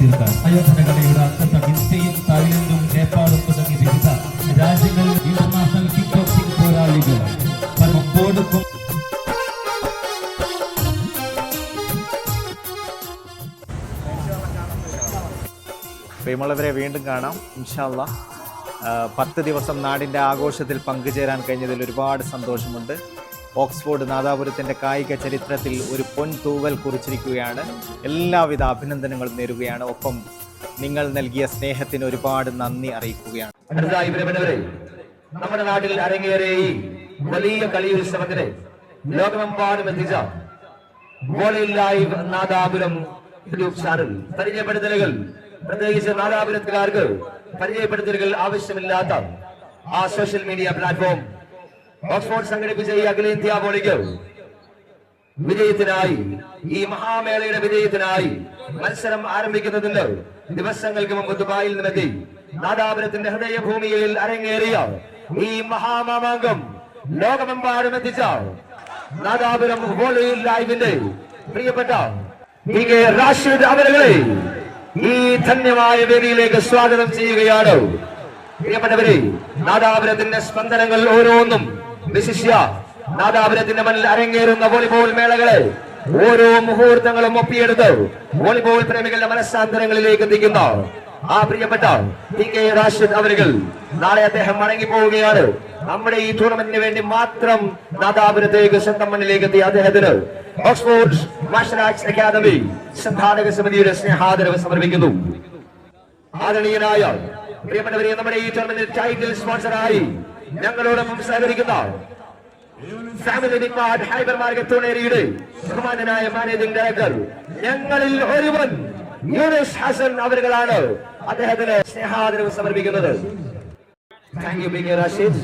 തീർക്കാൻ ആയോധനകലയുടെ അർത്ഥം ഇന്ത്യയും തായ്ലൻഡും നേപ്പാളും തുടങ്ങി വിവിധ രാജ്യങ്ങളിൽ ഇന്റർനാഷണൽ കിക്ക് ബോക്സിംഗ് പോരാളികൾ പങ്കെടുക്കും. പ്രിയമുള്ളവരെ, വീണ്ടും കാണാം ഇൻഷാ അല്ലാഹ്. 10 ദിവസം നാടിൻ്റെ ആഘോഷത്തിൽ പങ്കുചേരാൻ കഴിഞ്ഞതിൽ ഒരുപാട് സന്തോഷമുണ്ട്. ഓക്സ്ഫോർഡ് നാദാപുരത്തിൻ്റെ കായിക ചരിത്രത്തിൽ ഒരു പൊൻതൂവൽ കുറിച്ചിരിക്കുകയാണ്. എല്ലാവിധ അഭിനന്ദനങ്ങളും നേരുകയാണ്. ഒപ്പം നിങ്ങൾ നൽകിയ സ്നേഹത്തിന് ഒരുപാട് നന്ദി അറിയിക്കുകയാണ്. നമ്മുടെ നാട്ടിൽ അരങ്ങേറിയ ഈ വലിയ കളിയുത്സവത്തിന് ലോകമെമ്പാടും എത്തിച്ച volley live Nadapuram YouTube channel പരിചയപ്പെടുത്തലുകൾ, പ്രത്യേകിച്ച് നാദാപുരത്തുകാർക്ക് പരിചയപ്പെടുത്തലുകൾ ആവശ്യമില്ലാത്ത ആ സോഷ്യൽ മീഡിയ പ്ലാറ്റ്ഫോം ഓക്സ്ഫോർഡ് സംഘടിപ്പിച്ച ഈ അഖിലേന്ത്യാ വോളിക്ക് വിജയത്തിനായി, ഈ മഹാമേളയുടെ വിജയത്തിനായി മത്സരം ആരംഭിക്കുന്നതിന് ദിവസങ്ങൾക്ക് മുമ്പ് ദുബായിൽ നിന്നെത്തി നാദാപുരത്തിന്റെ ഹൃദയഭൂമിയിൽ അരങ്ങേറിയ ഈ മഹാമാമാങ്കം ലോകമെമ്പാടും എത്തിച്ച നാദാപുരം വോളി ലൈവിന്റെ പ്രിയപ്പെട്ട പി കെ റാഷിദ് അവരുകളെ ഈ ധന്യമായ വേദിയിലേക്ക് സ്വാഗതം ചെയ്യുകയാണ്. പ്രിയപ്പെട്ടവരെ, നാദാപുരത്തിന്റെ സ്പന്ദനങ്ങൾ ഓരോന്നും വിശിഷ്യ നാദാപുരത്തിന്റെ മണ്ണിൽ അരങ്ങേറുന്ന വോളിബോൾ മേളകളെ ഓരോ മുഹൂർത്തങ്ങളും ഒപ്പിയെടുത്ത് വോളിബോൾ പ്രേമികളുടെ മനസ്സാന്തരങ്ങളിലേക്ക് എത്തിക്കുന്ന ആ പ്രിയപ്പെട്ട പി കെ റാഷിദ് അവരുകൾ നാളെ അദ്ദേഹം മടങ്ങിപ്പോവുകയാണ്. നമ്മുടെ ഈ ടൂർണമെന്റിന് വേണ്ടി മാത്രം നാദാപുരത്തേക്ക് സ്വന്തം മണ്ണിലേക്ക് എത്തിയ അദ്ദേഹത്തിന് ഓക്സ്ഫോർഡ് മാർഷൽ ആർട്സ് അക്കാദമി സംഘാടക സമിതിയുടെ സ്നേഹാദരവ് സമർപ്പിക്കുന്നു. ആദരണീയനായ പ്രിയപ്പെട്ടവരെ, നമ്മുടെ ഈ ടൂർണമെന്റിൽ ടൈറ്റിൽ സ്പോൺസറായി ഞങ്ങളോടൊപ്പം സഹകരിക്കുന്ന ഫാമിലി ഡിപ്പാർട്ട് ഹൈബർ മാർക്കറ്റ് തുണേരിയുടെ ബഹുമാനനായ മാനേജിംഗ് ഡയറക്ടർ, ഞങ്ങളിൽ ഒരുവൻ യൂനിസ് ഹസൻ അവരുകളാണ് അദ്ദേഹത്തിന് സ്നേഹാദരവ് സമർപ്പിക്കുന്നത്. Thank you P K Rashid.